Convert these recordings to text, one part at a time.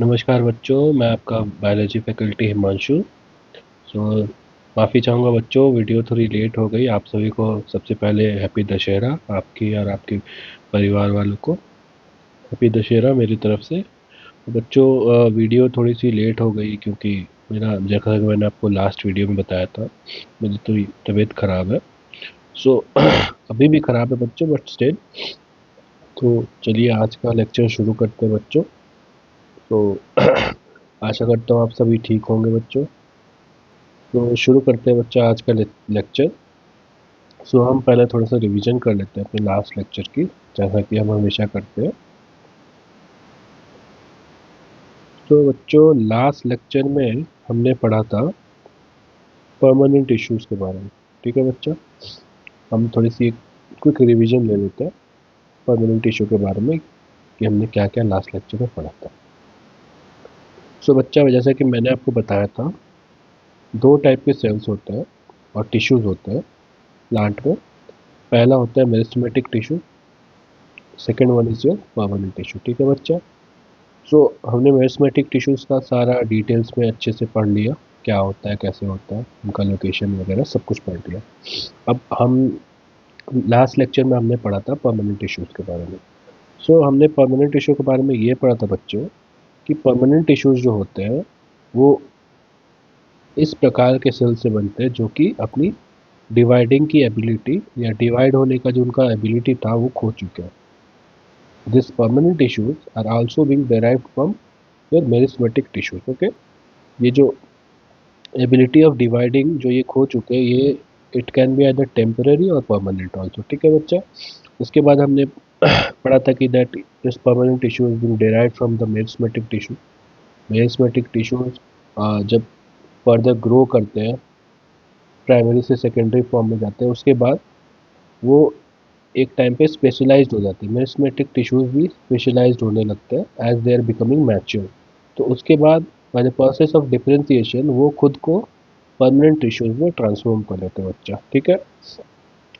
नमस्कार बच्चों, मैं आपका बायोलॉजी फैकल्टी हिमांशु। सो माफ़ी चाहूँगा बच्चों, वीडियो थोड़ी लेट हो गई। आप सभी को सबसे पहले हैप्पी दशहरा, आपकी और आपके परिवार वालों को हैप्पी दशहरा मेरी तरफ से। बच्चों, वीडियो थोड़ी सी लेट हो गई क्योंकि मेरा, जैसा कि मैंने आपको लास्ट वीडियो में बताया था, मेरी थोड़ी तबीयत ख़राब है। सो अभी भी ख़राब है बच्चों, बट स्टिल। तो चलिए आज का लेक्चर शुरू करते हैं बच्चों। तो आशा करता हूँ आप सभी ठीक होंगे बच्चों। तो शुरू करते हैं बच्चा आज का लेक्चर। सो हम पहले थोड़ा सा रिवीजन कर लेते हैं अपने लास्ट लेक्चर की, जैसा कि हम हमेशा करते हैं। तो बच्चों, लास्ट लेक्चर में हमने पढ़ा था परमानेंट इश्यूज के बारे में। ठीक है बच्चा, हम थोड़ी सी क्विक रिवीजन ले लेते हैं परमानेंट इशू के बारे में कि हमने क्या क्या लास्ट लेक्चर में पढ़ा था। सो बच्चा, जैसा कि मैंने आपको बताया था, दो टाइप के सेल्स होते हैं और टिश्यूज होते हैं प्लांट में। पहला होता है meristematic tissue, second one is your permanent tissue. ठीक है बच्चा। सो हमने मेरिस्टेमेटिक टिश्यूज़ का सारा डिटेल्स में अच्छे से पढ़ लिया, क्या होता है, कैसे होता है, उनका लोकेशन वगैरह सब कुछ पढ़ लिया। अब हम लास्ट लेक्चर में हमने पढ़ा था परमानेंट टिश्यूज़ के बारे में। सो हमने परमानेंट टिश्यू के बारे में ये पढ़ा था बच्चों कि परमानेंट टिश्यूज़ जो होते हैं वो इस प्रकार के सेल से बनते हैं जो कि अपनी डिवाइडिंग की एबिलिटी या डिवाइड होने का जो उनका एबिलिटी था वो खो चुके हैं। This permanent tissues are also being derived from your meristematic tissues. Okay, ये जो एबिलिटी ऑफ डिवाइडिंग जो ये खो चुके हैं, ये it can be either temporary और परमानेंट ऑल्सो। ठीक है बच्चा। उसके बाद हमने पढ़ा था कि that this permanent tissue is being derived from the meristematic tissue. Meristematic tissues जब फर्दर ग्रो करते हैं, प्राइमरी से सेकेंडरी फॉर्म में जाते हैं, उसके बाद वो एक टाइम पे स्पेशलाइज्ड हो जाते हैं। मेरिस्टेमेटिक टिश्यूज भी स्पेशलाइज्ड होने लगते हैं as they are becoming mature. तो उसके बाद by the process of differentiation वो खुद को परमानेंट टिश्यूज में ट्रांसफॉर्म कर लेते हैं बच्चा। ठीक है।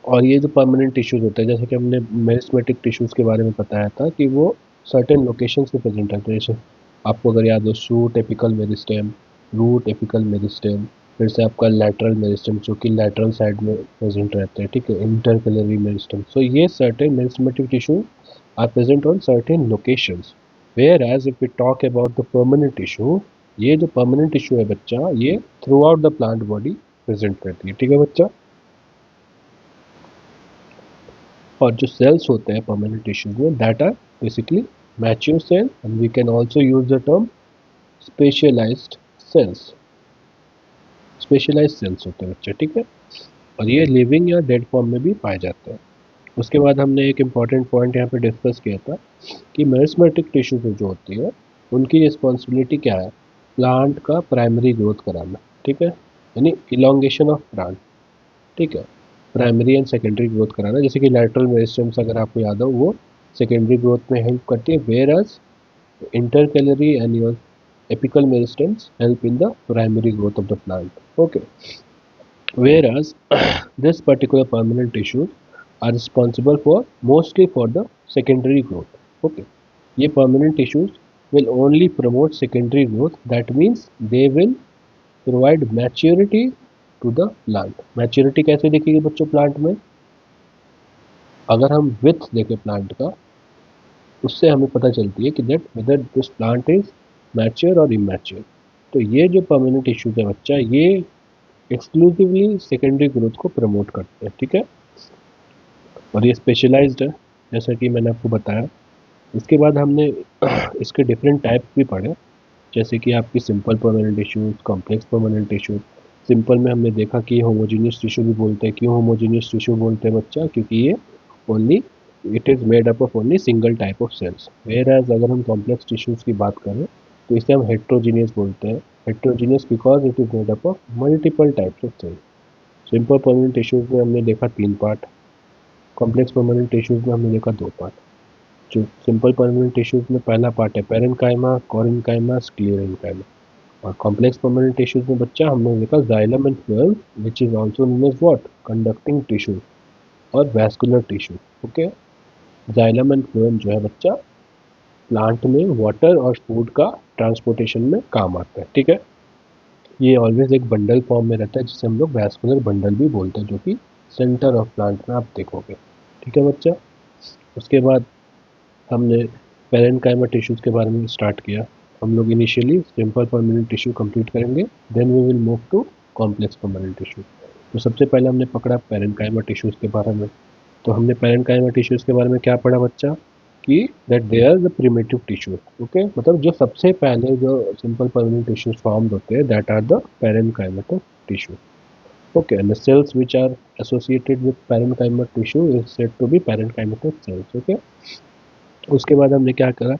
और ये जो परमानेंट टिश्यूज होते हैं, जैसे कि हमने मेरिस्टेमेटिक टिश्यूज के बारे में बताया था कि वो सर्टेन लोकेशंस पे प्रेजेंट रहते हैं। जैसे आपको अगर याद हो, shoot apical meristem, root apical meristem, फिर से आपका लैटरल मेरिस्टेम जो कि लैटरल साइड में प्रेजेंट रहते हैं। ठीक है, इंटरकैलरी मेरिस्टेम। सो ये certain meristematic tissue are present on certain locations. Where as if we talk about the permanent tissue, ये जो परमानेंट टिश्यू है बच्चा, ये through out the plant body present रहती है। ठीक है बच्चा। और जो सेल्स होते हैं परमानेंट टिश्यूज में, that are basically mature cell and we can also use the term specialised cells. Specialised cells होते हैं बच्चे। ठीक है। और ये लिविंग या डेड फॉर्म में भी पाए जाते हैं। उसके बाद हमने एक इम्पॉर्टेंट पॉइंट यहाँ पे डिस्कस किया था कि मेरिस्टेमेटिक टिश्यू जो होती है उनकी रिस्पॉन्सिबिलिटी क्या है, प्लांट का प्राइमरी ग्रोथ कराना। ठीक है, यानी इलोंगेशन ऑफ प्लांट। ठीक है, प्राइमरी एंड सेकेंडरी ग्रोथ कराना। जैसे कि लैटरल मेरिस्टेम्स अगर आपको याद हो, वो सेकेंडरी ग्रोथ में हेल्प करती है, whereas intercalary and your apical meristems help in the primary growth of the plant. Okay, whereas this particular permanent tissues are responsible for mostly for the secondary growth. Okay, ये permanent tissues will only promote secondary growth. That means they will provide maturity to the plant. maturity कैसे दिखेगी बच्चों plant में? अगर हम with देखें plant का, उससे हमें पता चलती है कि that whether this plant is mature और इमैच्योर। तो ये जो परमानेंट इश्यूज है बच्चा, ये एक्सक्लूसिवली सेकेंडरी ग्रोथ को प्रमोट करते हैं। ठीक है, और ये स्पेशलाइज्ड है जैसा कि मैंने आपको बताया। इसके बाद हमने इसके डिफरेंट टाइप भी पढ़े, जैसे कि आपकी simple permanent issues, complex permanent issues. Simple में हमने देखा कि होमोजीनियस टिश्यू भी बोलते हैं। क्यों होमोजीनियस टिश्यू बोलते हैं बच्चा? क्योंकि ये only it is made up of only single type of cells. Whereas अगर हम कॉम्प्लेक्स टिश्यूज़ की बात करें तो इसे हम हेट्रोजीनियस बोलते हैं। Heterogeneous because it is made up of multiple types of cells. Simple permanent tissues में हमने देखा 3 पार्ट, कॉम्प्लेक्स परमानेंट टिश्यूज़ में हमने देखा 2 पार्ट। जो सिंपल परमानेंट टिश्यूज़ में पहला पार्ट है पेरेन्काइमा, कोरेन्काइमा, स्क्लेरेन्काइमा। और कॉम्प्लेक्स परमानेंट टिश्यूज में बच्चा हमने देखा xylem and phloem, which is also known as what, conducting tissue और vascular tissue. Okay, xylem and phloem जो है बच्चा प्लांट में वाटर और फूड का ट्रांसपोर्टेशन में काम आता है, ठीक है। ये ऑलवेज एक बंडल फॉर्म में रहता है जिसे हम लोग वैस्कुलर बंडल भी बोलते हैं, जो कि सेंटर ऑफ प्लांट में आप देखोगे, ठीक है बच्चा। उसके बाद हमने पेरेन्काइमा टिश्यूज़ के बारे में स्टार्ट किया। हम लोग initially simple permanent tissue complete करेंगे, then we will move to complex permanent tissue. तो सबसे पहले हमने पकड़ा पेरेन्काइमा टिश्यूज़ के बारे में। तो हमने पेरेन्काइमा टिश्यूज़ के बारे में क्या पढ़ा बच्चा, कि that they are the primitive tissues, okay, मतलब जो सबसे पहले जो सिंपल परमानेंट टिश्यूज फॉर्म्ड होते हैं, that are the parenchyma tissue, okay, and the cells which are associated with parenchyma tissue is said to be parenchymatous cells, okay। उसके बाद हमने क्या करा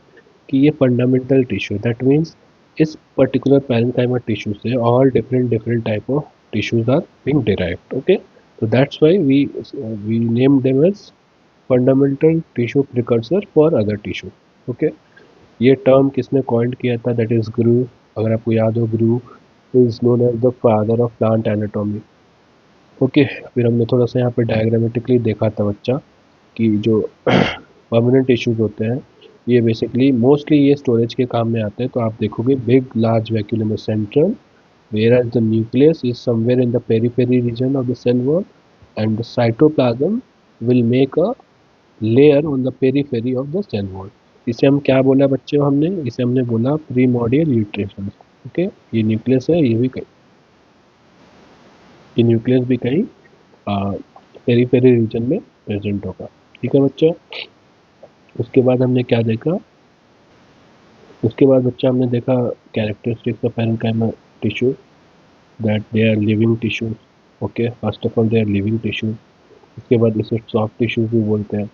कि ये फंडामेंटल टिश्यू, दैट मीन्स इस पर्टिकुलर पैरेन्काइमा टिश्यू से all different different type of tissues are being derived, okay. तो that's why we name them as fundamental tissue precursor for other tissue, okay. ये टर्म किसने coined किया था, that is Grew. अगर आपको याद हो, Grew is known as the father of plant anatomy, okay. फिर हमने थोड़ा सा यहाँ पे डायग्रामेटिकली देखा था बच्चा कि जो परमानेंट टिश्यूज होते हैं, ये बेसिकली मोस्टली ये स्टोरेज के काम में आते हैं। तो आप देखोगे big large vacuole central, whereas the nucleus is somewhere in the periphery region of the cell wall, and the cytoplasm will make a layer on the periphery of the cell wall। इसे हम क्या बोला बच्चे, हमने इसे हमने बोला primordial यूट्रेशन, okay. ये न्यूक्लियस है, ये भी कहीं, ये न्यूक्लियस भी कहीं पेरीफेरी रीजन में प्रेजेंट होगा, ठीक है बच्चा। उसके बाद हमने क्या देखा, उसके बाद बच्चा हमने देखा characteristics of parenchyma tissue, that they are living tissues, okay. First of all they are living tissues. उसके बाद इसे सॉफ्ट टिश्यूज भी बोलते हैं।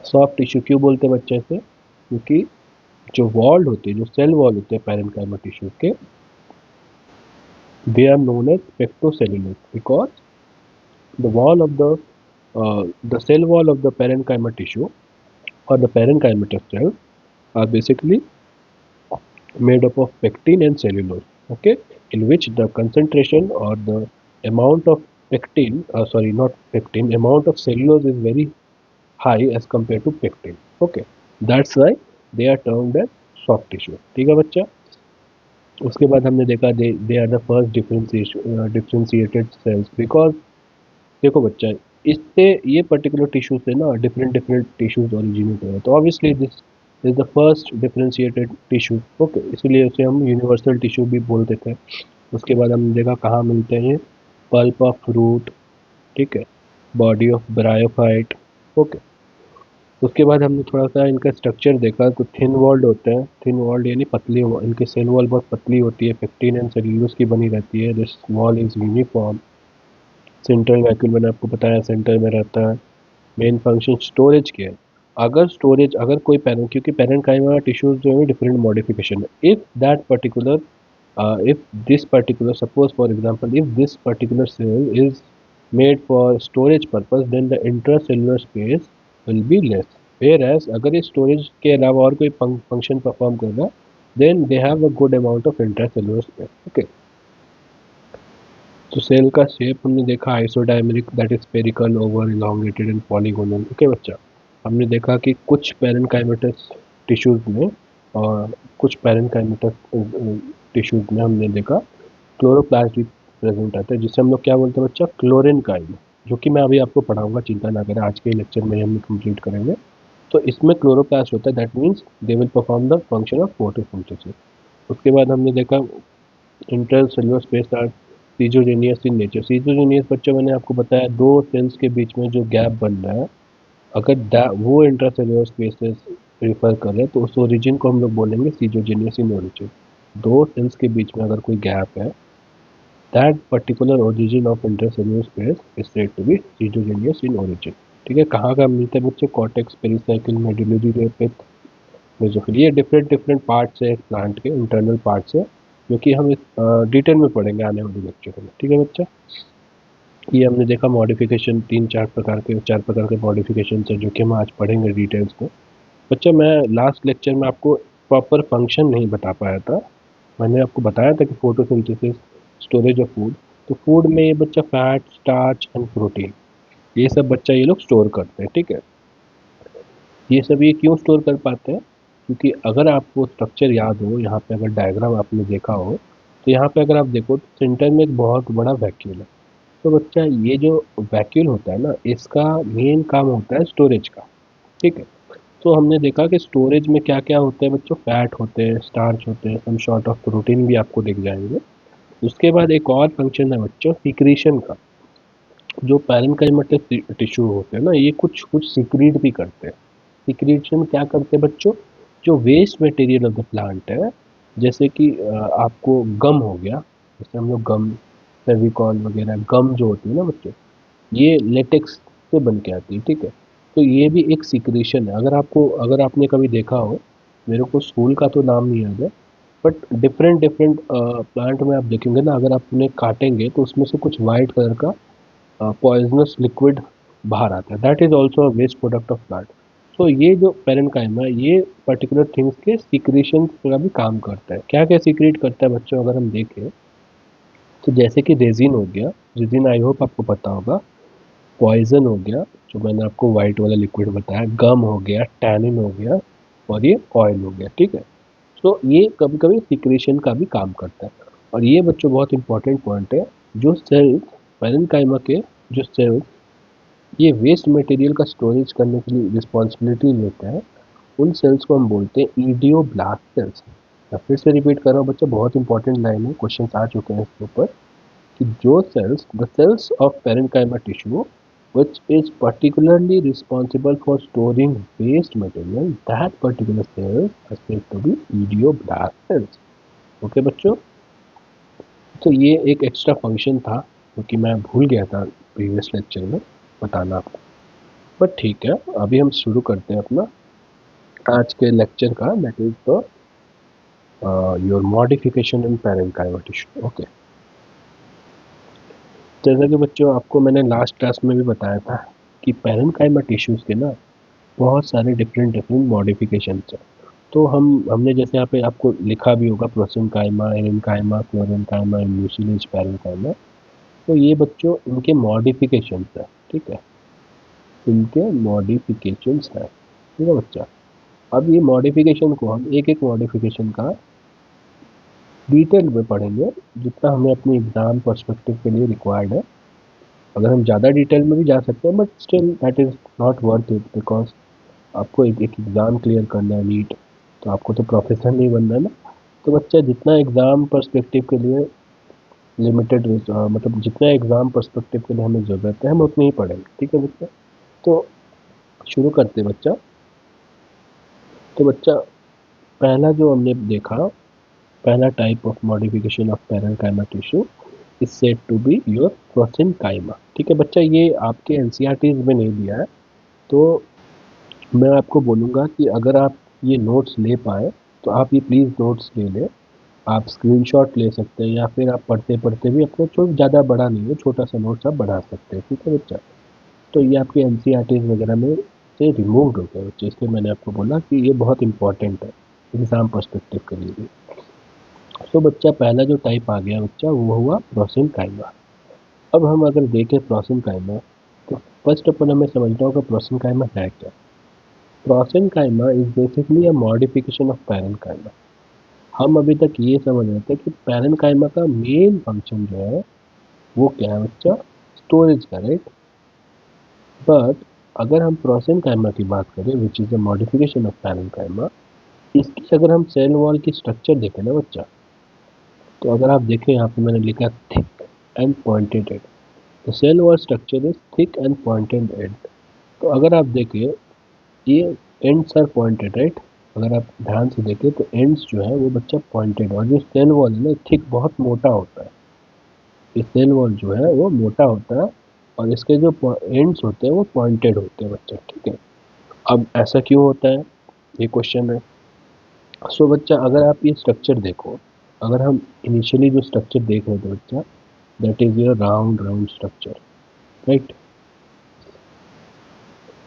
सॉफ्ट टिश्यू क्यों बोलते हैं बच्चे से, क्योंकि जो वॉल होते हैं, जो सेल वॉल होते हैं पैरेन्काइमा टिश्यू के, they are known as pectocellulose, because the wall of the cell wall of the parenchyma tissue or the parenchymatous cells are basically made up of pectin and cellulose, okay, in which the concentration or the amount of pectin, sorry, not pectin, amount of cellulose is very high as compared to pectin, okay। That's why they are termed as soft tissue, ठीक है बच्चा। उसके बाद हमने देखा they are the first differentiated cells, because देखो बच्चा, इससे ये पर्टिकुलर टिश्यू से ना डिफरेंट डिफरेंट टिश्यूज ओरिजिनेट हुए, तो obviously this is the first differentiated tissue, okay, इसलिए उसे हम यूनिवर्सल टिश्यू भी बोलते थे। उसके बाद हमने देखा कहाँ मिलते हैं, पल्प ऑफ फ्रूट, ठीक है, बॉडी ऑफ ब्रायोफाइट, ओके। उसके बाद हमने थोड़ा सा इनका स्ट्रक्चर देखा, तो थिन वॉल्ड होते हैं, थिन वॉल्ड यानी पतली, इनके सेल वॉल बहुत पतली होती है, पेक्टिन एंड सेल्यूलोज की बनी रहती है। This wall is uniform. Central vacuole मैंने आपको बताया सेंटर में रहता है। मेन फंक्शन स्टोरेज की है। अगर स्टोरेज, अगर कोई पैरेंट, क्योंकि पैरेन्काइमा टिश्यूज जो है डिफरेंट मॉडिफिकेशन है, if that particular if this particular, suppose for example, if this particular cell is made for storage purpose, then the intracellular space will be less, whereas अगर ये storage के अलावा और कोई function perform कर रहा है, then they have a good amount of intracellular space, okay। तो सेल का शेप हमने देखा isodiametric, that is spherical, oval, elongated and polygonal, okay बच्चा। हमने देखा कि कुछ पैरेन्काइमेटस टिश्यूज में और कुछ पैरेन्काइमेटस टिश्यूज में हमने देखा क्लोरोप्लास्ट भी प्रेजेंट आता है, जिसे हम लोग क्या बोलते हैं बच्चा, क्लोरेनकाइम, जो कि मैं अभी आपको पढ़ाऊंगा, चिंता ना करें, आज के लेक्चर में हम कंप्लीट करेंगे। तो इसमें क्लोरोप्लास्ट होता है, that means they will perform the function of photosynthesis. उसके बाद हमने देखा intercellular space are schizogenous in nature. Schizogenous बच्चों मैंने आपको बताया, दो सेल्स के बीच में जो गैप बन रहा है, अगर वो इंट्रासेलुलर स्पेसेस रिफर कर रहे हैं, तो उस ओरिजिन को हम लोग बोलेंगे सीजोजेनियस इन ओरिजिन। दो सेल्स के बीच में अगर कोई गैप है, that particular origin of intracellular space is said to be schizogenous in origin, ठीक है। कहाँ का मिलता है बच्चे, cortex, pericycle, medullary rapid, basically ये डिफरेंट डिफरेंट पार्ट्स है प्लांट के, इंटरनल पार्ट्स है, जो कि हम डिटेल में पढ़ेंगे आने वाले लेक्चर में, ठीक है बच्चा। ये हमने देखा मॉडिफिकेशन, चार प्रकार के मॉडिफिकेशन है, जो कि हम आज पढ़ेंगे डिटेल्स में। बच्चा मैं लास्ट लेक्चर में आपको प्रॉपर फंक्शन नहीं बता पाया था। मैंने आपको बताया था कि फोटोसिंथेसिस, स्टोरेज ऑफ फूड, तो फूड में ये बच्चा फैट, स्टार्च एंड प्रोटीन, ये सब बच्चा ये लोग स्टोर करते हैं, ठीक है। ये सब ये क्यों स्टोर कर पाते हैं, क्योंकि अगर आपको स्ट्रक्चर याद हो, यहाँ पे अगर डायग्राम आपने देखा हो, तो यहाँ पे अगर आप देखो तो सेंटर में एक बहुत बड़ा वैक्यूल है। तो बच्चा ये जो वैक्यूल होता है ना, इसका मेन काम होता है स्टोरेज का। ठीक है। तो हमने देखा कि स्टोरेज में क्या क्या होते हैं बच्चों, फैट होते हैं, स्टार्च होते हैं, सम सॉर्ट ऑफ प्रोटीन भी आपको दिख जाएंगे। उसके बाद एक और फंक्शन है बच्चों सिक्रीशन का। जो पैरेन्काइमेटिक टिश्यू होते हैं ना, ये कुछ कुछ सिक्रीट भी करते हैं। सिक्रीशन क्या करते हैं बच्चों, जो waste material of the plant है, जैसे कि आपको गम हो गया, जैसे हम लोग गम, फेविकॉल वगैरह गम जो होती है ना बच्चों, ये लेटेक्स से बन के आती है। ठीक है। तो ये भी एक सिक्रीशन है। अगर आपने कभी देखा हो, मेरे को स्कूल का तो नाम नहीं याद है, बट डिफरेंट डिफरेंट प्लांट में आप देखेंगे ना, अगर आप उन्हें काटेंगे तो उसमें से कुछ वाइट कलर का पॉइजनस लिक्विड बाहर आता है। That is also a waste product of plant. तो ये जो पेरेन्काइमा है, ये पर्टिकुलर थिंग्स के सिक्रीशन का भी काम करता है। क्या क्या सिक्रीट करता है बच्चों, अगर हम देखें तो जैसे कि रेजिन हो गया, रेजिन आई होप आपको पता होगा, पॉइजन हो गया जो मैंने आपको वाइट वाला लिक्विड बताया, गम हो गया, टैनिन हो गया, और ये ऑयल हो गया। ठीक है। तो ये कभी कभी सिक्रेशन का भी काम करता है। और ये बच्चों बहुत इंपॉर्टेंट पॉइंट है, जो सेल्स पैरेन्काइमा के, जो सेल्स ये वेस्ट मटेरियल का स्टोरेज करने के लिए रिस्पॉन्सिबिलिटी लेते हैं, उन सेल्स को हम बोलते हैं ईडियोब्लास्ट सेल्स। मैं फिर से रिपीट कर रहा हूँ बच्चा, बहुत इंपॉर्टेंट लाइन है, क्वेश्चन आ चुके हैं इसके ऊपर, कि जो cells, the cells of parenchyma tissue which is particularly responsible for storing waste material, that particular cells are said to be idioblast cells। Okay बच्चों, तो ये एक एक्स्ट्रा फंक्शन था जो कि मैं भूल गया था प्रीवियस लेक्चर में बताना आपको, बट ठीक है। अभी हम शुरू करते हैं अपना आज के लेक्चर का, that is the your modification in parenchyma tissue। Okay. जैसा कि बच्चों आपको मैंने लास्ट क्लास में भी बताया था कि पैरेन्काइमा टिश्यूज़ के ना बहुत सारे डिफरेंट डिफरेंट मॉडिफिकेशंस हैं। तो हमने जैसे यहाँ पे आपको लिखा भी होगा, प्रोसेनकाइमा, एरेनकाइमा, फ्लोरेनकाइमा, म्यूसिलेज, पैरेन्काइमा। तो ये बच्चों इनके मॉडिफिकेशंस हैं। ठीक है, इनके मॉडिफिकेशंस हैं। ठीक है बच्चा। अब ये मॉडिफिकेशन को हम एक एक मॉडिफिकेशन का डिटेल में पढ़ेंगे, जितना हमें अपनी एग्ज़ाम पर्सपेक्टिव के लिए रिक्वायर्ड है। अगर हम ज़्यादा डिटेल में भी जा सकते हैं, but still that is not worth it, because आपको एक एक एग्ज़ाम क्लियर करना है नीट, तो आपको तो प्रोफेसर नहीं बनना है ना। तो बच्चा जितना एग्ज़ाम पर्सपेक्टिव के लिए लिमिटेड, मतलब जितना एग्ज़ाम पर्सपेक्टिव के लिए हमें ज़रूरत है, हम उतनी ही पढ़ेंगे। ठीक है बच्चा। तो शुरू करते हैं बच्चा। तो बच्चा पहला जो हमने देखा, पहला type of modification of parenchyma tissue is said to be your prosenchyma. ठीक है बच्चा, ये आपके एनसीईआरटीज में नहीं दिया है, तो मैं आपको बोलूँगा कि अगर आप ये नोट्स ले पाएँ तो आप ये प्लीज़ नोट्स ले लें। आप स्क्रीनशॉट ले सकते हैं, या फिर आप पढ़ते पढ़ते भी अपना, जो ज़्यादा बड़ा नहीं है, छोटा सा नोट्स आप बढ़ा सकते हैं। ठीक है बच्चा। तो ये आपके एनसीईआरटीज वगैरह में से रिमूव्ड हो गए बच्चे, इसलिए मैंने आपको बोला कि ये बहुत इंपॉर्टेंट है एग्ज़ाम पर्सपेक्टिव के लिए भी। तो बच्चा पहला जो टाइप आ गया बच्चा, वो हुआ प्रोसेनकाइमा। अब हम अगर देखें प्रोसेनकाइमा, तो फर्स्ट ऑफ ऑल हमें समझना होगा प्रोसेनकाइमा है क्या। Prosenchyma is basically a modification of parenchyma. हम अभी तक ये समझ रहे थे कि पैरेन्काइमा का मेन फंक्शन जो है वो क्या है बच्चा, स्टोरेज का, राइट। बट अगर हम प्रोसेनकाइमा की बात करें, which is a modification of parenchyma, इसकी अगर हम सेल वॉल की स्ट्रक्चर देखें ना बच्चा, तो अगर आप देखें यहाँ पे मैंने लिखा थिक एंड पॉइंटेड एंड। तो cell wall structure is thick and pointed end. तो अगर आप देखें, ये एंड्स आर पॉइंटेड, राइट। अगर आप ध्यान से देखें तो एंड्स जो है वो बच्चा पॉइंटेड, और जो सेल वॉल है ना, थिक, बहुत मोटा होता है। ये सेल वॉल जो है वो मोटा होता है, और इसके जो एंड्स होते हैं वो पॉइंटेड होते हैं बच्चा। ठीक है। अब ऐसा क्यों होता है, ये क्वेश्चन है। सो बच्चा अगर आप ये स्ट्रक्चर देखो, अगर हम इनिशियली जो स्ट्रक्चर देख रहे थे बच्चा, that is your round round structure, right.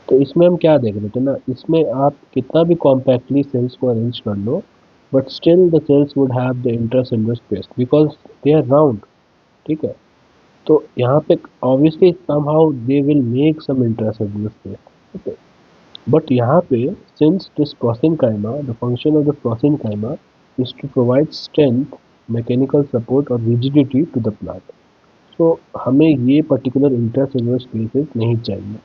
तो इसमें हम क्या देख रहे थे ना, इसमें आप कितना भी कॉम्पैक्टली सेल्स को अरेंज कर लो, but still the cells would have the intracellular space because they are round. ठीक है। तो यहाँ पे obviously somehow they will make some intracellular space. ठीक है। बट यहाँ पे since this prosenchyma, the function of the prosenchyma is to provide strength, mechanical support और रिजिडिटी टू द प्लांट। तो हमें ये पर्टिकुलर इंट्रासेलुलर स्पेसेस नहीं चाहिए,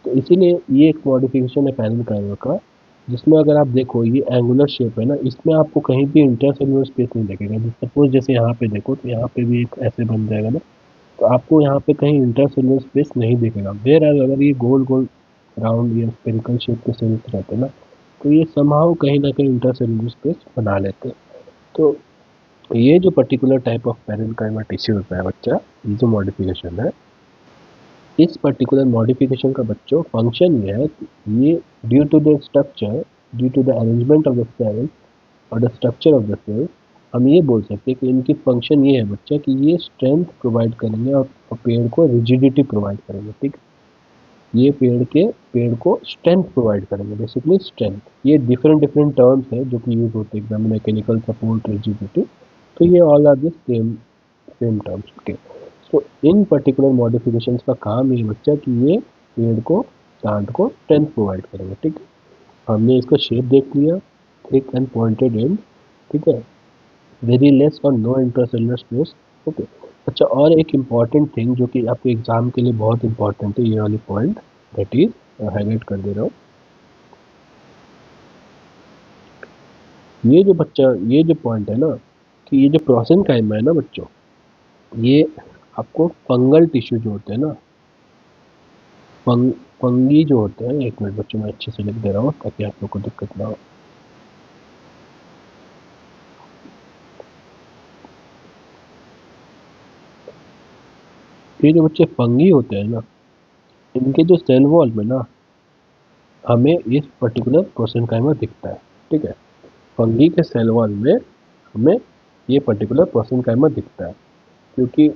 तो इसीलिए ये एक मॉडिफिकेशन है पैरेन्काइमा का, जिसमें अगर आप देखो ये एंगुलर शेप है ना, इसमें आपको कहीं भी इंट्रासेलुलर स्पेस नहीं दिखेगा। सपोज जैसे यहाँ पे देखो तो यहाँ पे भी एक ऐसे बन जाएगा ना, तो आपको यहाँ पे कहीं इंट्रासेलुलर स्पेस नहीं दिखेगा। वेयर अगर ये गोल गोल राउंड या स्पेरिकल शेप के सेल्स रहते हैं ना, तो ये समहाउ कहीं ना कहीं इंट्रासेलुलर स्पेस बना लेते हैं। तो ये जो particular type of parenchyma tissue होता है बच्चा, ये जो मॉडिफिकेशन है, इस पर्टिकुलर मॉडिफिकेशन का बच्चों फंक्शन ये है कि ये due to the structure, due to the arrangement of the cell और the structure of the cell, हम ये बोल सकते हैं कि इनकी फंक्शन ये है बच्चा कि ये स्ट्रेंथ प्रोवाइड करेंगे और पेड़ को रिजिडिटी प्रोवाइड करेंगे। ठीक, ये पेड़ को स्ट्रेंथ प्रोवाइड करेंगे, बेसिकली स्ट्रेंथ। ये डिफरेंट डिफरेंट टर्म्स है जो कि यूज होते हैं एग्जाम में, मैकेनिकल सपोर्ट, रिजिडिटी, तो ये all are the same same terms. Okay, तो इन पर्टिकुलर मॉडिफिकेशंस का काम ये बच्चा कि ये पेड़ को, प्लांट को स्ट्रेंथ प्रोवाइड करेंगे। ठीक है, हमने इसका शेप देख लिया, थिक एंड पॉइंटेड एंड, ठीक है, वेरी लेस और नो इंट्रासेलुलर स्पेस। ओके, अच्छा, और एक इम्पॉर्टेंट थिंग जो कि आपके एग्जाम के लिए बहुत इंपॉर्टेंट है, ये वाली पॉइंट, दैट इज हाईलाइट कर दे रहा हूँ। ये जो बच्चा, ये जो पॉइंट है ना कि ये जो प्रोसेनकाइमा है ना बच्चों, ये आपको फंगल टिश्यू जो होते हैं ना, फंगी जो होते हैं, एक मिनट बच्चों मैं अच्छे से लिख दे रहा हूँ ताकि आप लोग को दिक्कत ना हो। ये जो बच्चे फंगी होते हैं ना, इनके जो सेल वॉल में ना हमें इस पर्टिकुलर प्रोसेनकाइमा दिखता है। ठीक है, फंगी के सेल वॉल में हमें ये पर्टिकुलर प्रोसेनकाइमा दिखता है, क्योंकि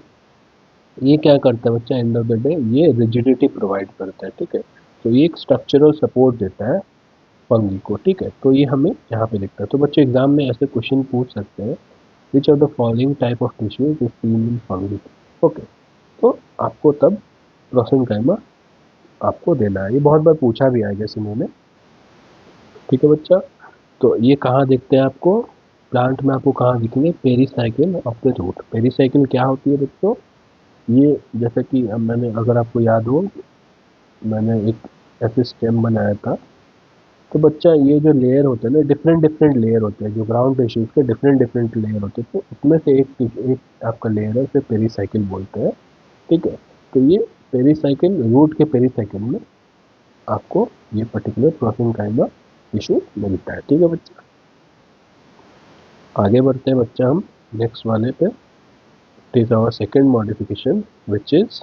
ये क्या करता है बच्चा, एंड ऑफ द डे ये रिजिडिटी प्रोवाइड करता है। ठीक है, तो ये एक स्ट्रक्चरल सपोर्ट देता है फंगी को। ठीक है, तो ये हमें यहाँ पे दिखता है। तो बच्चे एग्जाम में ऐसे क्वेश्चन पूछ सकते हैं, which of the following type of tissue is seen in fungi. Okay, तो आपको तब प्रोसेनकाइमा आपको देना है, ये बहुत बार पूछा भी है जैसे मैंने। ठीक है बच्चा, तो ये कहाँ दिखते हैं आपको, प्लांट में आपको कहाँ दिखेंगे, pericycle of the root. Pericycle क्या होती है बच्चों, ये जैसे कि अब मैंने, अगर आपको याद हो, मैंने एक ऐसे स्टेम बनाया था, तो बच्चा ये जो लेयर होते हैं ना, डिफरेंट डिफरेंट लेयर होते हैं, जो ग्राउंड टिश्यूज के डिफरेंट डिफरेंट लेयर होते हैं, तो उसमें से एक आपका लेयर है, उसे पेरीसाइकिल बोलते हैं। ठीक है, तो ये पेरीसाइकिल, रूट के पेरीसाइकिल में आपको ये पर्टिकुलर प्रोसेनकाइमा टिश्यू मिलता है। ठीक है बच्चा, आगे बढ़ते हैं बच्चा हम नेक्स्ट वाले पे। It is our second modification which is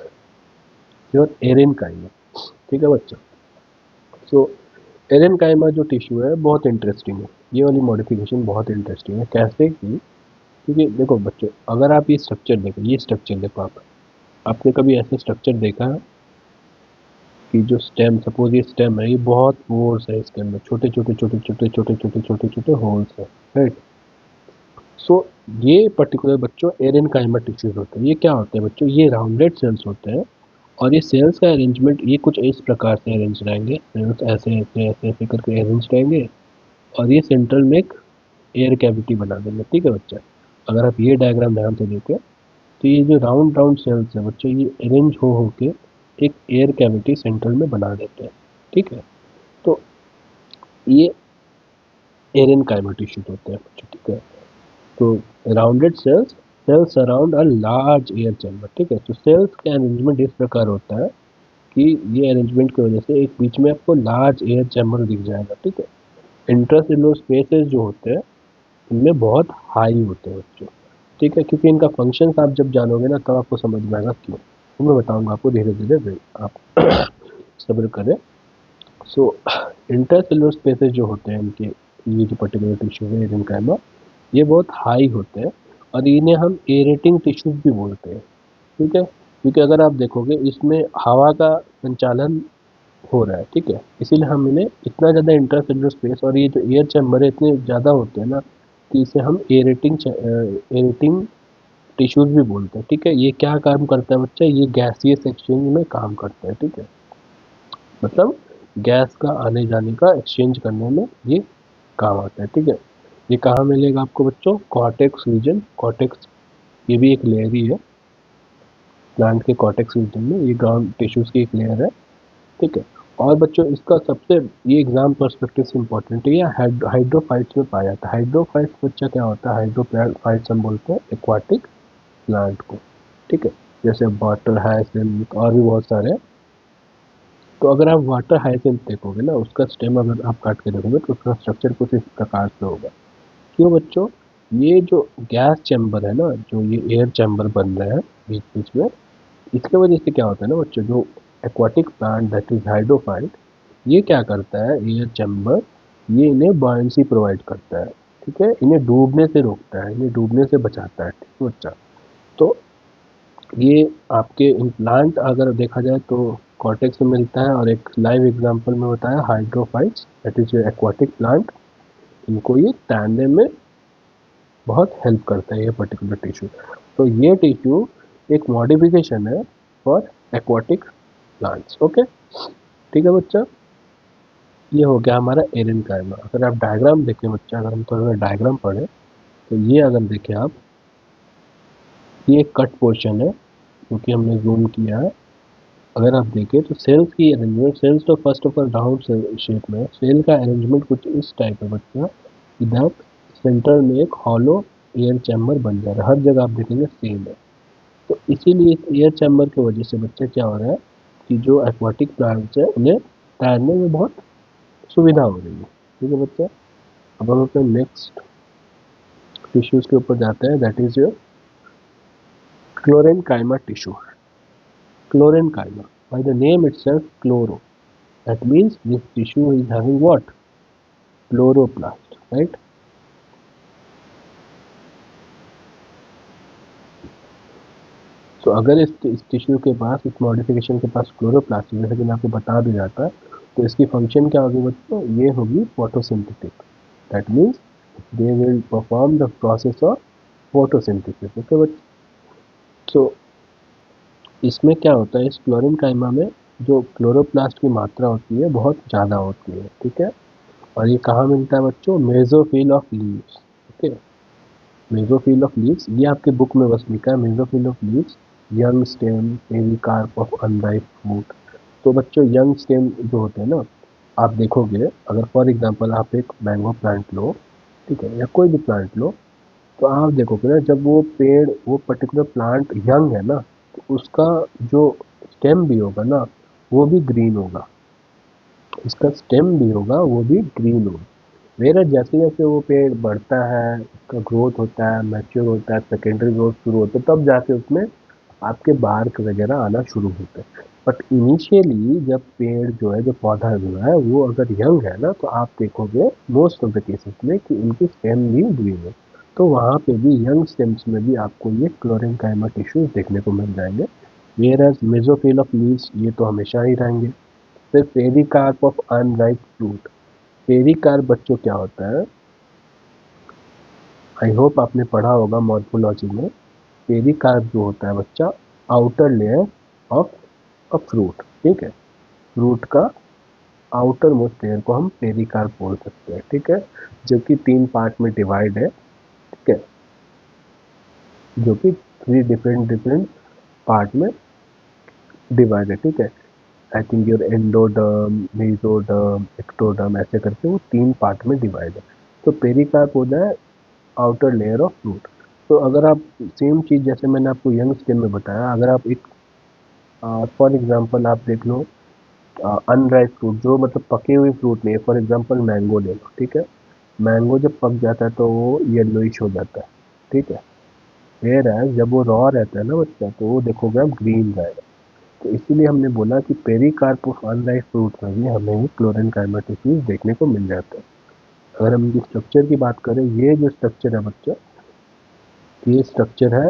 your aerenchyma. ठीक है बच्चा, सो एरेनकाइमा जो टिश्यू है बहुत इंटरेस्टिंग है, ये वाली मॉडिफिकेशन बहुत इंटरेस्टिंग है। कैसे की, क्योंकि देखो बच्चों, अगर आप ये स्ट्रक्चर देखो, ये स्ट्रक्चर देखो, आपने कभी ऐसे स्ट्रक्चर देखा है कि जो स्टेम, सपोज ये स्टेम है, ये बहुत पोर्स है, इसके अंदर छोटे छोटे छोटे छोटे छोटे छोटे छोटे छोटे होल्स है, राइट। सो ये पर्टिकुलर बच्चों एरेनकाइमा टिश्यूज होते हैं। ये क्या होते हैं बच्चों, ये राउंडेड सेल्स होते हैं, और ये सेल्स का अरेंजमेंट ये कुछ इस प्रकार से अरेंज रहेंगे, सेल्स ऐसे ऐसे ऐसे ऐसे करके अरेंज रहेंगे, और ये सेंट्रल में एक एयर कैविटी बना देंगे। ठीक है बच्चा, अगर आप ये डायग्राम ध्यान से देखें, तो ये जो राउंड राउंड सेल्स है बच्चों, ये अरेंज हो के एक एयर कैविटी सेंट्रल में बना देते हैं। ठीक है, तो ये एरेनकाइमा टिश्यूज होते हैं बच्चों। ठीक है, तो rounded cells, cells around a large air chamber. ठीक है, तो सेल्स का अरेंजमेंट इस प्रकार होता है कि ये अरेंजमेंट की वजह से एक बीच में आपको लार्ज एयर चैम्बर दिख जाएगा। ठीक है, इंट्रासेलुलर स्पेसेस जो होते हैं इनमें बहुत हाई होते हैं बच्चों। ठीक है, क्योंकि इनका फंक्शन आप जब जानोगे ना तब आपको समझ में आएगा क्यों, तो मैं बताऊंगा आपको धीरे धीरे, आप सब्र करें। सो इंटरसेलुलर स्पेसेस जो होते हैं इनके, ये जो पर्टिकुलर टिश्यू है एरेनकाइमा, ये बहुत हाई होते हैं, और इन्हें हम एरेटिंग टिश्यूज भी बोलते हैं। ठीक है, क्योंकि अगर आप देखोगे इसमें हवा का संचालन हो रहा है। ठीक है, इसीलिए हम इन्हें इतना ज़्यादा इंट्रासेलुलर स्पेस और ये जो एयर चैम्बर है इतने ज़्यादा होते हैं ना, कि इसे हम एरेटिंग टिश्यूज भी बोलते हैं। ठीक है, ये क्या काम करता है बच्चा, ये गैसियस एक्सचेंज में काम करता है। ठीक है, मतलब गैस का आने जाने का एक्सचेंज करने में ये काम आता है। ठीक है, ये कहाँ मिलेगा आपको बच्चों? Cortex reason. कॉर्टेक्स ये भी एक लेयर ही है प्लांट के कॉर्टेक्स रीजन में, ये ग्राउंड टिश्यूज की एक लेयर है। ठीक है, और बच्चों इसका सबसे, ये एग्जाम पर्सपेक्टिव से इंपॉर्टेंट है, ये हाइड्रोफाइट्स में पाया जाता है। हाइड्रोफाइट्स बच्चा क्या होता है? हाइड्रोफाइट्स हम बोलते हैं एक्वाटिक प्लांट को। ठीक है, जैसे वाटर हाइसिंथ और भी बहुत सारे हैं। तो अगर आप वाटर हाइसिंथ देखोगे ना, उसका स्टेम अगर आप काट के देखोगे तो उसका स्ट्रक्चर कुछ इस प्रकार से होगा। क्यों बच्चों? ये जो गैस चैम्बर है ना, जो ये एयर चैम्बर बन रहे हैं बीच बीच में, इसके वजह से क्या होता है ना बच्चों, जो aquatic plant that is hydrophyte, ये क्या करता है एयर चैम्बर, ये इन्हें बॉयंसी प्रोवाइड करता है। ठीक है, इन्हें डूबने से रोकता है, इन्हें डूबने से बचाता है। ठीक है बच्चा, तो ये आपके इम्प्लांट अगर देखा जाए तो कॉर्टेक्स में मिलता है, और एक लाइव एग्जांपल में बताया hydrophytes that is aquatic plant, इनको ये तैरने में बहुत हेल्प करता है ये पर्टिकुलर टिश्यू। तो ये टिश्यू एक मॉडिफिकेशन है फॉर एक्वाटिक प्लांट्स। ओके, ठीक है बच्चा, ये हो गया हमारा एरिन काइमा। अगर आप डायग्राम देखें बच्चा, अगर हम थोड़ा डायग्राम पढ़ें तो ये अगर देखें आप, ये एक कट पोर्शन है क्योंकि हमने जूम किया है। अगर आप देखें तो सेल्स की अरेंजमेंट, सेल्स तो first of all round shape में है। सेल का अरेंजमेंट कुछ इस टाइप है बच्चा, दैट सेंटर में एक हॉलो एयर चैम्बर बन जा रहा है। हर जगह आप देखेंगे सेम है। तो इसीलिए इस एयर चैम्बर की वजह से बच्चे क्या हो रहा है कि जो एक्वाटिक प्लांट्स है उन्हें तैरने में बहुत सुविधा हो रही है। ठीक है बच्चा, अब हम अपने नेक्स्ट टिश्यूज के ऊपर जाते हैं, that is your chlorenchyma tissue. Chlorenchyma, by the name itself chloro, that means this tissue is having what? Chloroplast, right? तो अगर इस टिश्यू के पास, इस मॉडिफिकेशन के पास क्लोरोप्लास्ट, जैसे कि मैं आपको बता भी जाता, तो इसकी फंक्शन क्या होगी बच्चों? ये होगी photosynthetic. That means they will perform the process of photosynthesis. Okay बच्चों, तो इसमें क्या होता है, इस क्लोरेनकाइमा में जो क्लोरोप्लास्ट की मात्रा होती है बहुत ज़्यादा होती है। ठीक है, और ये कहाँ मिलता है बच्चों? Mesophyll of leaves. Okay, mesophyll of leaves, ये आपके बुक में बस लिखा है mesophyll of leaves, young stem, pericarp of unripe fruit. तो बच्चों यंग स्टेम जो होते हैं ना, आप देखोगे अगर फॉर एग्जांपल आप एक मैंगो प्लांट लो, ठीक है, या कोई भी प्लांट लो, तो आप देखोगे ना जब वो पेड़, वो पर्टिकुलर प्लांट यंग है ना, तो उसका जो स्टेम भी होगा ना वो भी ग्रीन होगा, इसका स्टेम भी होगा वो भी ग्रीन होगा। मेरा जैसे जैसे वो पेड़ बढ़ता है, उसका ग्रोथ होता है, मैच्योर होता है, सेकेंडरी ग्रोथ शुरू होता है, तब जाके उसमें आपके बार्क वगैरह आना शुरू होते हैं। बट इनिशियली जब पेड़ जो है, जो पौधा जो है, वो अगर यंग है ना, तो आप देखोगे मोस्ट ऑफ द केसेस में कि उनकी स्टेम भी ग्रीन है। तो वहाँ पे भी यंग स्टेम्स में भी आपको ये क्लोरेनकाइमा टिश्यूज देखने को मिल जाएंगे। Whereas mesophyll of leaves ये तो हमेशा ही रहेंगे। फिर pericarp of unripe fruit. Pericarp बच्चों क्या होता है, आई होप आपने पढ़ा होगा मॉर्फोलॉजी में। पेरिकार्प जो होता है बच्चा, outer layer of a fruit. ठीक है, फ्रूट का आउटर मोस्ट लेयर को हम पेरिकार्प बोल सकते हैं। ठीक है, जो कि 3 पार्ट में डिवाइड है। ठीक है, जो कि 3 डिफरेंट डिफरेंट पार्ट में डिवाइड है। ठीक है, I think your endoderm, mesoderm, ectoderm, ऐसे करके वो 3 पार्ट में डिवाइड है। तो पेरिकार्प होता है आउटर लेयर ऑफ फ्रूट। तो अगर आप सेम चीज़ जैसे मैंने आपको यंग स्टेम में बताया, अगर आप एक फॉर एग्जांपल आप देख लो अनराइप फ्रूट, जो मतलब पके हुए फ्रूट नहीं है, फॉर एग्जांपल मैंगो ले लो। ठीक है, मैंगो जब पक जाता है तो वो येलोइश हो जाता है। ठीक है, वेयर एज जब वो रॉ रहता है ना बच्चा, तो वो देखोगे आप ग्रीन रहेगा। तो इसीलिए हमने बोला कि पेरिकार्प ऑफ अनराइप फ्रूट में भी हमें क्लोरेनकाइमेटोफिज देखने को मिल जाता है। अगर हम इनकी स्ट्रक्चर की बात करें, ये जो स्ट्रक्चर है बच्चा, ये स्ट्रक्चर है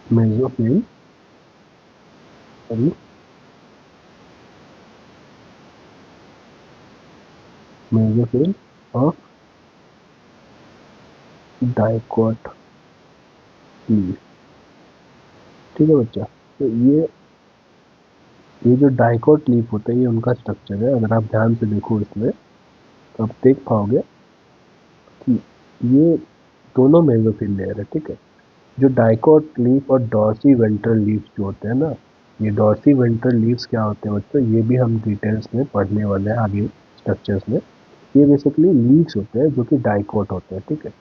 mesophyll, sorry, mesophyll of dicot leaf. ठीक है बच्चा। तो ये जो डाइकोट लीफ होता है ये उनका स्ट्रक्चर है। अगर आप ध्यान से देखो इसमें तो आप देख पाओगे कि ये दोनों मेसोफिल लेयर है। ठीक है। जो डाइकोट लीफ और डॉर्सी वेंट्रल लीव्स जो होते हैं ना, ये डॉर्सी वेंट्रल लीव्स क्या होते हैं बच्चों, ये भी हम डिटेल्स में पढ़ने वाले हैं आगे स्ट्रक्चर्स में। ये बेसिकली लीव्स होते हैं जो कि डाइकोट होते हैं। ठीक है।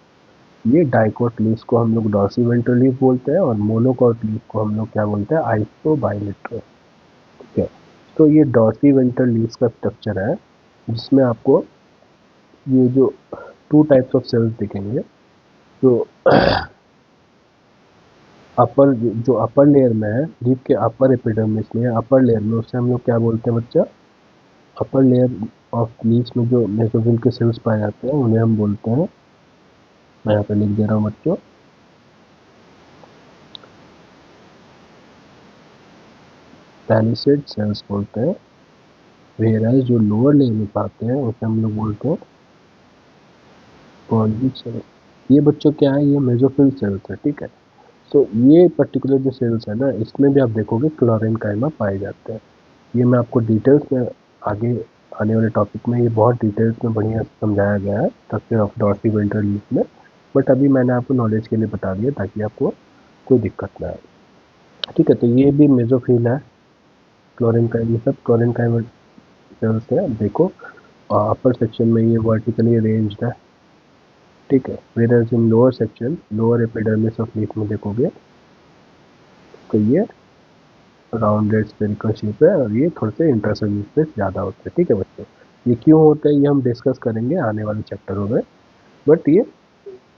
ये डाइकोट लीव्स को हम लोग डॉर्सी वेंट्रल लीफ बोलते हैं और मोनोकोट लीफ को हम लोग क्या बोलते हैं, आइसोबाइलेट्रल। ठीक है। तो ये डॉर्सी वेंट्रल लीव्स का स्ट्रक्चर है जिसमें आपको ये जो टू टाइप्स ऑफ सेल्स दिखेंगे। जो अपर जो अपर लेयर में है, लीफ के अपर एपिडर्मिस में या अपर लेयर में, उससे हम लोग क्या बोलते हैं बच्चा, अपर लेयर ऑफ लीव्स में जो मेसोफिल के सेल्स पाए जाते हैं उन्हें हम बोलते हैं, मैं यहाँ पे लिख दे रहा हूँ बच्चों, पैलिसेड सेल्स बोलते हैं। वेराज जो लोअर लेयर में पाते हैं उसे हम लोग बोलते हैं गोल्गी सेल। ये बच्चों क्या है, ये मेसोफिल सेल्स है। ठीक है। तो ये पर्टिकुलर जो सेल्स है ना, इसमें भी आप देखोगे क्लोरेनकाइमा पाए जाते हैं। ये मैं आपको डिटेल्स में आगे आने वाले टॉपिक में ये बहुत डिटेल्स में बढ़िया समझाया गया है structure of dorsiventral leaf में। बट अभी मैंने आपको नॉलेज के लिए बता दिया ताकि आपको कोई दिक्कत ना आए। ठीक है। तो ये भी मेसोफिल है, क्लोरेनकाइमा, ये सब क्लोरेनकाइमा सेल्स है। देखो अपर सेक्शन में ये वर्टिकली अरेंज्ड है। ठीक है। Where in lower section, lower epidermis of leaf में देखोगे तो ये राउंडेड स्फेरिकल शेप है और ये थोड़े से इंटरसेल्युलर स्पेस ज़्यादा होते हैं। ठीक है बच्चों। ये क्यों होता है ये हम डिस्कस करेंगे आने वाले चैप्टरों में। बट ये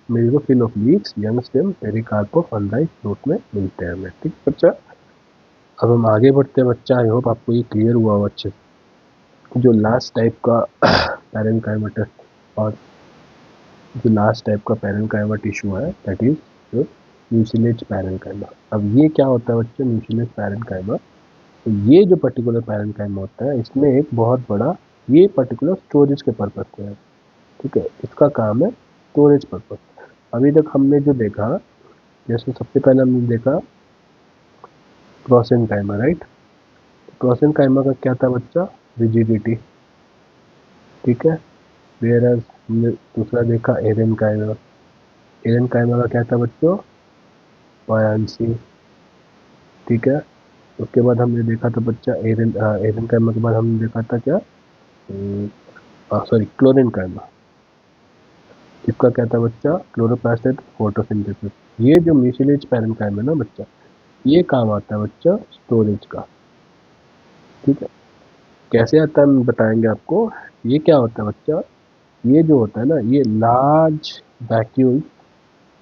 mesophyll of leaves, young stem, pericarp of फंडाई फ्रूट में मिलते हैं हमें। ठीक है बच्चा। अब हम आगे बढ़ते हैं बच्चा। आई होप आपको ये क्लियर हुआ हो अच्छे से। जो लास्ट टाइप का पैरेन्काइमा और जो लास्ट टाइप का पैरेन्काइमा टिश्यू है दैट इज जो म्यूसिलेज पैरेन्काइमा। अब ये क्या होता है बच्चे, म्यूसिलेज पैरेन्काइमा, तो ये जो पर्टिकुलर पैरेन्काइमा होता है इसमें एक बहुत बड़ा, ये पर्टिकुलर स्टोरेज के पर्पज से है। ठीक है। इसका काम है स्टोरेज पर्पज। अभी तक हमने जो देखा, जैसे सबसे पहले हमने देखा प्रोसेनकाइमा, राइट। प्रोसेनकाइमा का क्या था बच्चा, रिजिडिटी। ठीक है। वेयर हमने दूसरा देखा एरेनकाइमा। एरेनकाइमा का क्या था बच्चों, बॉयंसी। ठीक है। उसके बाद हमने देखा था बच्चा एरेनकाइमा के बाद हमने देखा था क्या, सॉरी, क्लोरेनकाइमा। इसका क्या था बच्चा, क्लोरोप्लास्ट फोटोसिंथेसिस। ये जो म्यूसिलेज पैरेन्काइमा है ना बच्चा, ये काम आता है बच्चा स्टोरेज का। ठीक है। कैसे आता है हम बताएंगे आपको। ये क्या होता है बच्चा, ये जो होता है ना, ये लार्ज वैक्यूल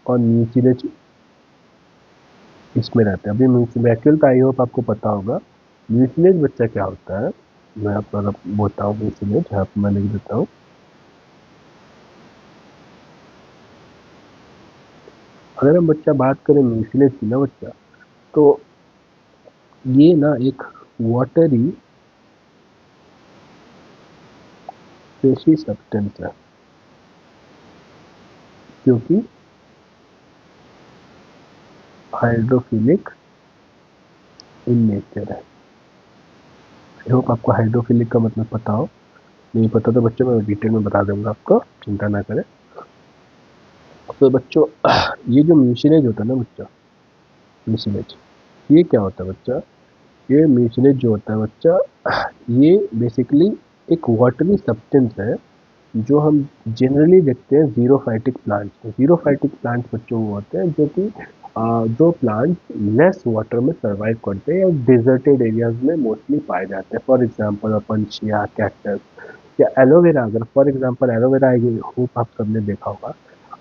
और म्यूसिलेज इसमें रहते हैं। अभी वैक्यूल का आई होप आपको पता होगा। म्यूसिलेज बच्चा क्या होता है, मैं आपको बोलता हूँ म्यूसिलेज, यहाँ पर मैं लिख देता हूँ। अगर हम बच्चा बात करें म्यूसिलेज की ना बच्चा, तो ये ना एक वाटरी फ्रेशी सब्सटेंस है क्योंकि हाइड्रोफिलिक इन नेचर है। आई होप आपको हाइड्रोफिलिक का मतलब पता हो। नहीं पता तो बच्चों मैं डिटेल में बता दूंगा आपको, चिंता ना करें। तो बच्चों ये जो म्यूसिलेज होता है ना बच्चा, म्यूसिलेज ये क्या होता है बच्चा, ये म्यूसिलेज जो होता है बच्चा, ये बेसिकली एक वाटरी सब्सटेंस है जो हम जनरली देखते हैं जीरोफाइटिक प्लांट्स में। जीरोफाइटिक प्लांट्स बच्चों वो होते हैं जो कि जो प्लांट्स लेस वाटर में सर्वाइव करते हैं या डिजर्टेड एरियाज में मोस्टली पाए जाते हैं। फॉर एग्जांपल अपनचिया, कैक्टस या एलोवेरा। अगर for example aloe vera, I hope आप सबने देखा होगा।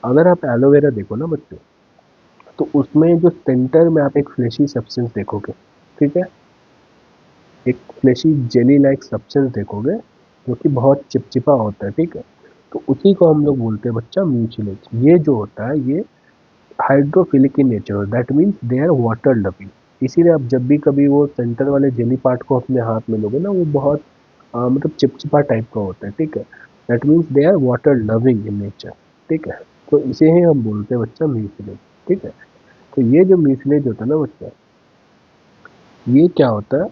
अगर आप एलोवेरा देखो ना बच्चों, तो उसमें जो सेंटर में आप एक फ्लेशी सब्सटेंस देखोगे। ठीक है। एक फ्लेशी जेली लाइक सब्सटेंस देखोगे जो कि बहुत चिपचिपा होता है। ठीक है। तो उसी को हम लोग बोलते हैं बच्चा म्यूसिलेज। ये जो होता है ये hydrophilic in nature, that means they are water loving. इसीलिए आप जब भी कभी वो सेंटर वाले जेली पार्ट को अपने हाथ में लोगे ना, वो बहुत मतलब चिपचिपा टाइप का होता है। ठीक है। That means they are water loving in nature. ठीक है। तो इसे ही हम बोलते हैं बच्चा म्यूसिलेज। ठीक है। तो ये जो म्यूसिलेज होता है ना बच्चा, ये क्या होता है,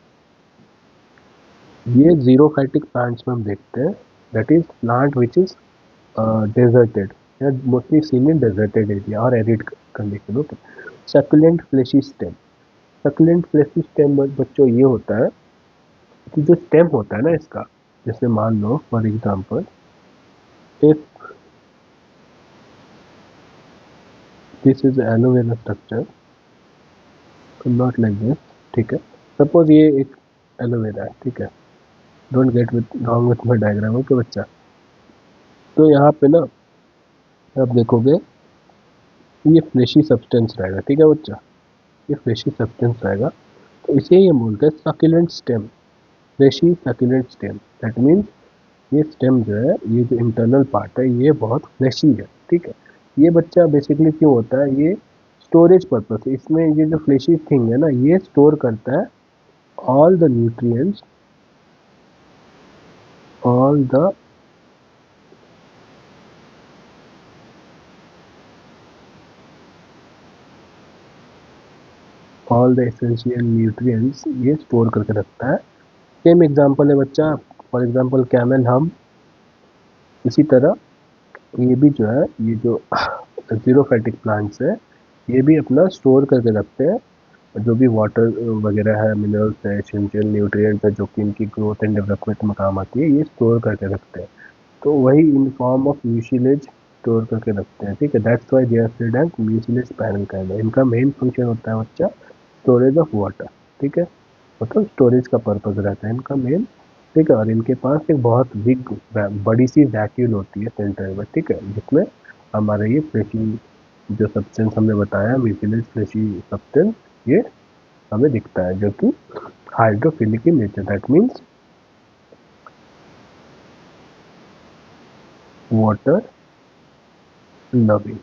ये जीरोफाइटिक प्लांट्स में हम देखते हैं, that is plant which is deserted या mostly seen in deserted area और arid condition. Okay, succulent fleshy stem. Succulent fleshy stem बच्चों ये होता है कि जो स्टेम होता है ना इसका, जैसे मान लो for example if this is aloe vera structure, not like this, ठीक है, सपोज ये एक एलोवेरा है, ठीक है, don't get with wrong with my diagram. Okay बच्चा, तो यहाँ पे ना आप देखोगे ये फ्लेशी सब्सटेंस रहेगा, ठीक है बच्चा, ये फ्लेशी सब्सटेंस रहेगा, तो इसे ये बोलते हैं succulent stem, fleshy succulent stem. That means ये स्टेम जो है, ये जो इंटरनल पार्ट है ये बहुत फ्लेशी है, ठीक है। ये बच्चा बेसिकली क्यों होता है, ये स्टोरेज पर्पस, इसमें ये जो फ्लेशी थिंग है ना, ये स्टोर करता है all the nutrients, all the essential nutrients ये स्टोर करके रखता है। सेम एग्जांपल है बच्चा, फॉर एग्जांपल कैमल, हम इसी तरह ये भी जो है, ये जो जीरोफाइटिक प्लांट्स है, ये भी अपना स्टोर करके रखते हैं जो भी वाटर वगैरह है, मिनरल्स है, एसेंशियल न्यूट्रिएंट्स है, जो कि इनकी ग्रोथ एंड डेवलपमेंट में काम आती है, ये स्टोर करके रखते हैं। तो वही in form of mucilage store करके रखते हैं, ठीक है। That's why they are said as mucilage parenchyma. इनका मेन फंक्शन होता है बच्चा स्टोरेज ऑफ वाटर, ठीक है, मतलब स्टोरेज का पर्पज रहता है इनका मेन, ठीक है। और इनके पास एक बहुत बिग बड़ी सी वैक्यूल होती है सेंटर में, ठीक है, जिसमें हमारे ये फ्लेशी जो सब्सटेंस हमने बताया, म्यूसिलेज फ्लेशी सब्सटेंस, ये हमें दिखता है, जो कि hydrophilic in nature, that means water loving,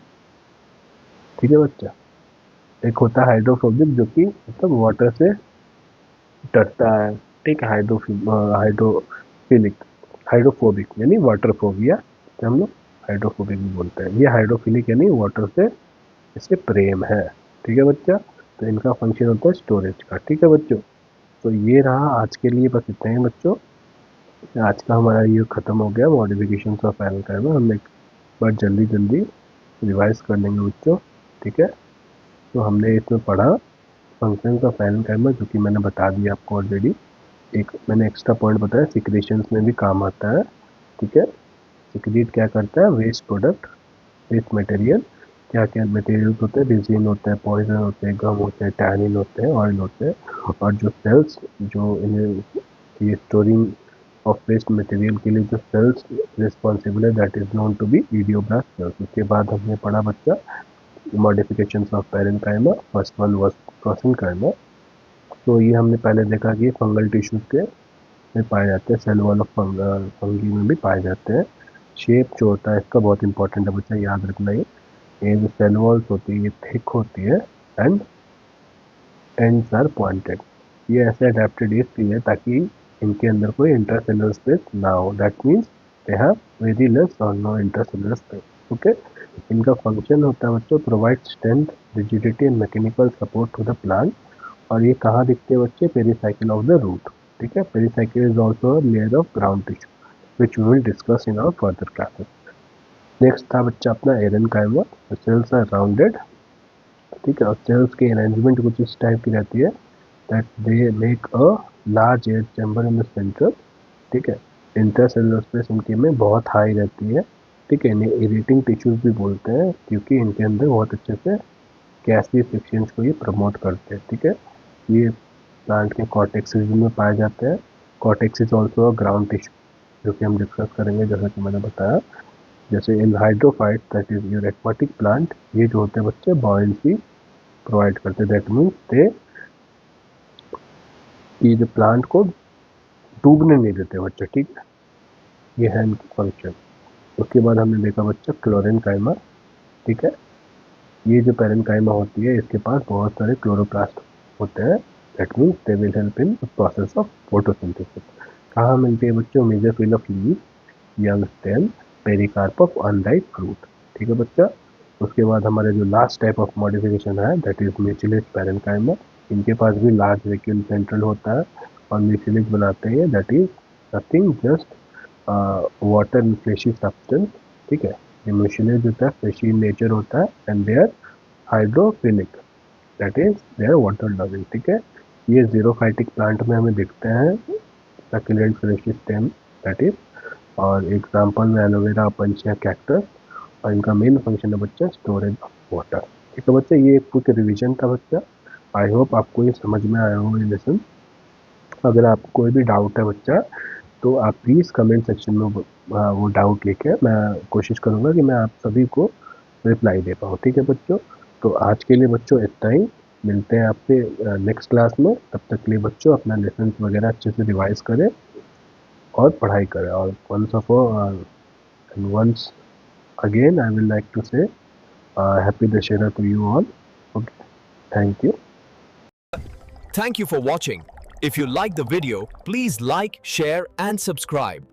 ठीक है बच्चा। एक होता है हाइड्रोफोबिक, जो कि मतलब वाटर से डरता है, ठीक है, हाइड्रोफिलिक, हाइड्रोफोबिक यानी वाटर फोबिया, तो हम लोग हाइड्रोफोबिक भी बोलते हैं। ये हाइड्रोफिलिक यानी वाटर से इसे प्रेम है, ठीक है बच्चा। तो इनका फंक्शन होता है स्टोरेज का, ठीक है बच्चों। तो ये रहा आज के लिए, बस इतना ही बच्चों। आज का हमारा ये खत्म हो गया मॉडिफिकेशन ऑफ एल्काइमा। हम एक बार जल्दी जल्दी रिवाइज कर लेंगे बच्चों, ठीक है। तो हमने इसमें पढ़ा फंक्शंस ऑफ एल्काइमा, जो कि मैंने बता दिया आपको ऑलरेडी। एक मैंने एक्स्ट्रा पॉइंट बताया, सिक्रेशंस में भी काम आता है, ठीक है। सिक्रीट क्या करता है, वेस्ट प्रोडक्ट, वेस्ट मटेरियल, क्या क्या मटेरियल्स होते हैं, रेजिन होता है, पॉइजन होते हैं, गम होते हैं, टैनिन होते हैं, ऑयल होते हैं, और जो सेल्स जो इन्हें ये स्टोरिंग ऑफ वेस्ट मटेरियल के लिए जो सेल्स रिस्पॉन्सिबल है, that is known to be idioblast cells. उसके बाद हमने पढ़ा बच्चा modifications of parenchyma. First one was prosenchyma. तो ये हमने पहले देखा कि फंगल टिश्यूज के में पाए जाते हैं, सेल वॉल ऑफ फंगी में भी पाए जाते हैं। शेप जो होता है इसका बहुत इंपॉर्टेंट है बच्चा, याद रखना। ये जो सेल वॉल्स होती है ये थिक होती है एंड एंड्स आर पॉइंटेड। ये ऐसे अडेप्टेड इसलिए ताकि इनके अंदर कोई इंटरसेलुलर स्पेस ना हो, that means they have very less और नो इंटरसेलुलर स्पेस, ओके। इनका फंक्शन होता है बच्चों provide strength, rigidity and mechanical support to the plant. और ये कहाँ दिखते हैं बच्चे, पेरीसाइकिल ऑफ द रूट, ठीक है। Pericycle is also layer of ground tissue which we will discuss in our further classes. Next था बच्चा अपना एरेनकाइमा। सेल्स आर राउंडेड, ठीक है, और सेल्स की अरेंजमेंट कुछ इस टाइप की रहती है, that they make a large air chamber in the centre, ठीक है। इंटरसेलुलर स्पेस इनके में बहुत हाई रहती है, ठीक है। इन्हें इरेटिंग टिश्यूज भी बोलते हैं, क्योंकि इनके अंदर बहुत अच्छे से गैसियस एक्सचेंज को ये प्रमोट करते हैं, ठीक है। ये प्लांट के कॉर्टेक्स रीजन में पाए जाते हैं। Cortex is also a ground tissue, जो कि हम डिस्कस करेंगे, जैसा कि मैंने बताया। जैसे in hydrophyte, that is your aquatic plant, ये जो होते हैं बच्चे बॉयंसी प्रोवाइड करते हैं, दैट मीन्स दे ये जो प्लांट को डूबने नहीं देते बच्चे, ठीक है। ये है इनका फंक्शन। उसके बाद हमने देखा बच्चा क्लोरेनकाइमा, ठीक है। ये जो पेरेन्काइमा होती है इसके पास बहुत सारे क्लोरोप्लास्ट होते हैं, that means they will help in process of photosynthesis. कहाँ मिलती है बच्चों, mesophyll of leave, young stem, pericarp of unripe fruit, ठीक है बच्चा। उसके बाद हमारे जो लास्ट टाइप ऑफ मॉडिफिकेशन है, दैट इज म्यूचिलेज पेरेन्काइमा। इनके पास भी लार्ज वैक्यूम सेंट्रल होता है और म्यूसिलेज बनाते हैं, that is nothing just water and freshie substance, ठीक है। ये म्यूसिलेज होता है फ्रेशी इन नेचर होता है and they are hydrophilic, that is they are water loving, ठीक है। ये जीरोफाइटिक प्लांट में हमें दिखते हैं, succulent fleshy stem that is, और एग्जाम्पल में एलोवेरा, पंचिया, कैक्टस, और इनका मेन फंक्शन है बच्चा स्टोरेज ऑफ वाटर, ठीक है बच्चा। ये एक क्विक रिवीजन था बच्चा, आई होप आपको ये समझ में आया हो ये लेसन। अगर आपको कोई भी डाउट है बच्चा तो आप प्लीज़ कमेंट सेक्शन में वो डाउट लेके मैं कोशिश करूँगा कि मैं आप सभी को रिप्लाई दे पाऊँ, ठीक है बच्चों। तो आज के लिए बच्चों इतना ही, मिलते हैं आपसे नेक्स्ट क्लास में। तब तक के लिए बच्चों अपना लेसन वगैरह अच्छे से रिवाइज करें और पढ़ाई करें। और once again I will like to say happy Dashera to you all. Okay, thank you. Thank you for watching. If you like the video, please like, share and subscribe.